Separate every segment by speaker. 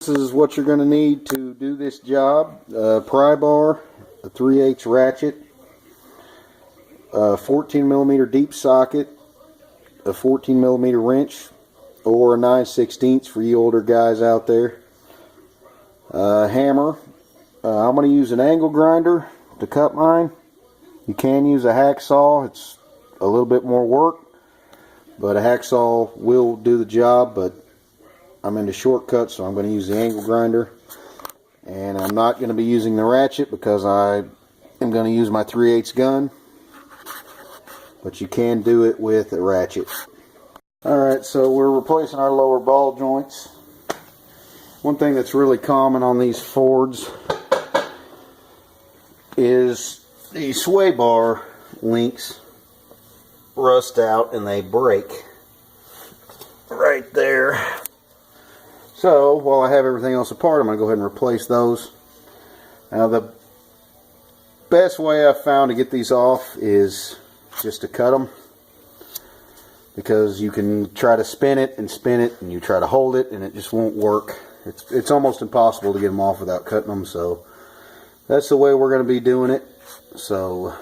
Speaker 1: This is what you're going to need to do this job. Pry bar, a 3/8 ratchet, a 14mm deep socket, a 14mm wrench, or a 9/16 for you older guys out there. Hammer. I'm going to use an angle grinder to cut mine. You can use a hacksaw. It's a little bit more work, but a hacksaw will do the job, but I'm into shortcuts, so I'm going to use the angle grinder. And I'm not going to be using the ratchet because I am going to use my 3/8 gun, but you can do it with a ratchet. Alright, so we're replacing our lower ball joints. One thing that's really common on these Fords is the sway bar links rust out and they break right there. So while I have everything else apart, I'm going to go ahead and replace those. Now the best way I've found to get these off is just to cut them, because you can try to spin it and you try to hold it and it just won't work. It's almost impossible to get them off without cutting them, so that's the way we're going to be doing it. So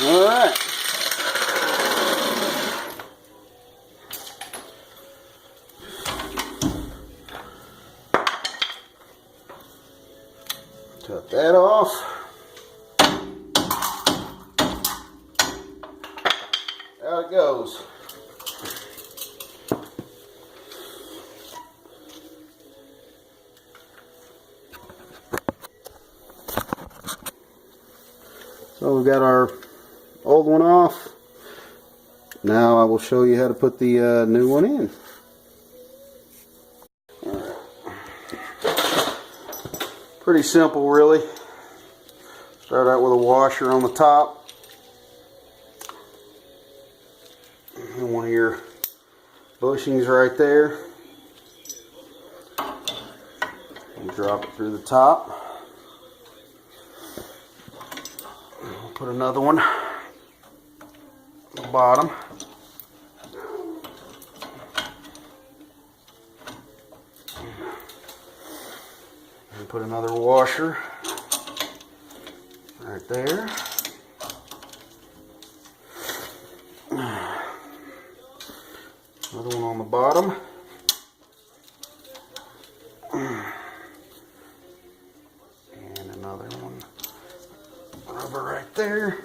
Speaker 1: alright. Cut that off. Out it goes. So we've got our old one off. Now I will show you how to put the new one in. Pretty simple, really. Start out with a washer on the top and one of your bushings right there. And drop it through the top. Put another one on the bottom. And put another washer right there. Another one on the bottom. And another one rubber right there.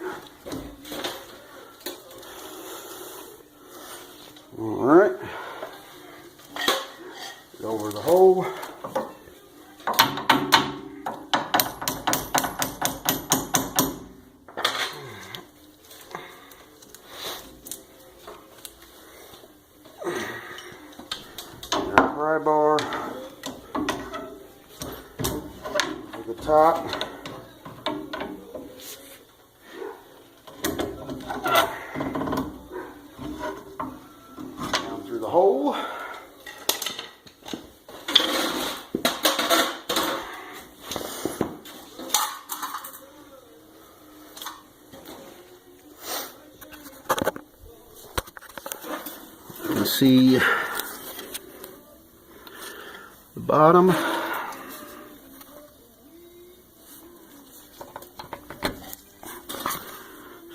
Speaker 1: Alright. Go over the hole. Pry bar to the top. Down through the hole. You can see the bottom.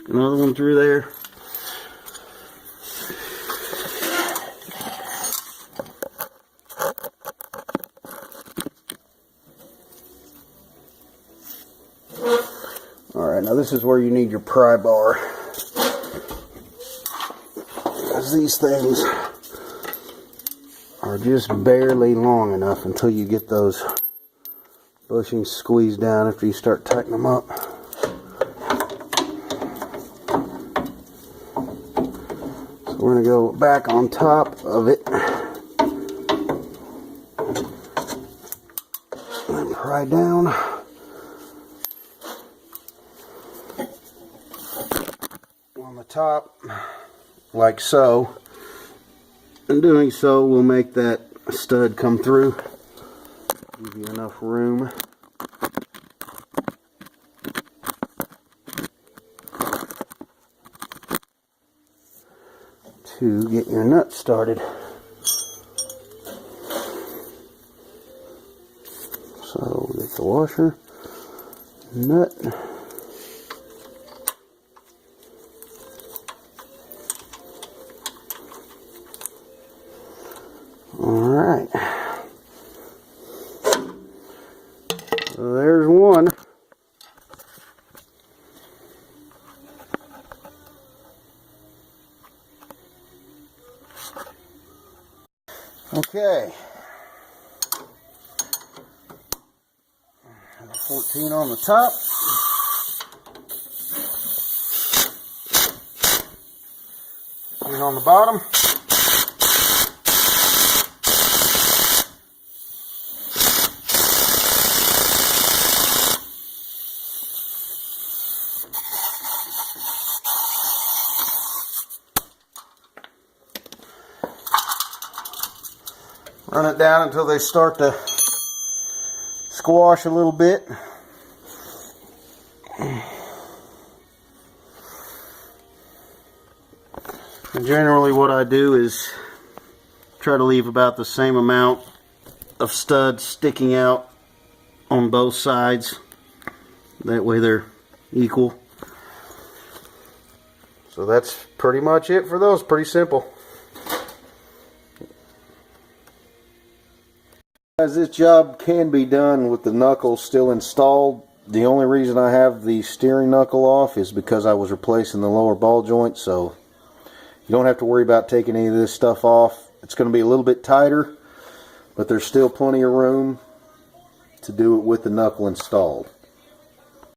Speaker 1: Another one through there. Alright, now this is where you need your pry bar. Because these things are just barely long enough until you get those bushings squeezed down after you start tightening them up. So we're going to go back on top of it and pry down. On the top, like so. In doing so, we'll make that stud come through. Give you enough room. To get your nut started. So get the washer, nut. Alright. So there's one. Okay. And a 14 on the top. And on the bottom. Run it down until they start to squash a little bit. And generally what I do is try to leave about the same amount of studs sticking out on both sides. That way they're equal. So that's pretty much it for those. Pretty simple. As this job can be done with the knuckles still installed, the only reason I have the steering knuckle off is because I was replacing the lower ball joint, so you don't have to worry about taking any of this stuff off. It's going to be a little bit tighter, but there's still plenty of room to do it with the knuckle installed.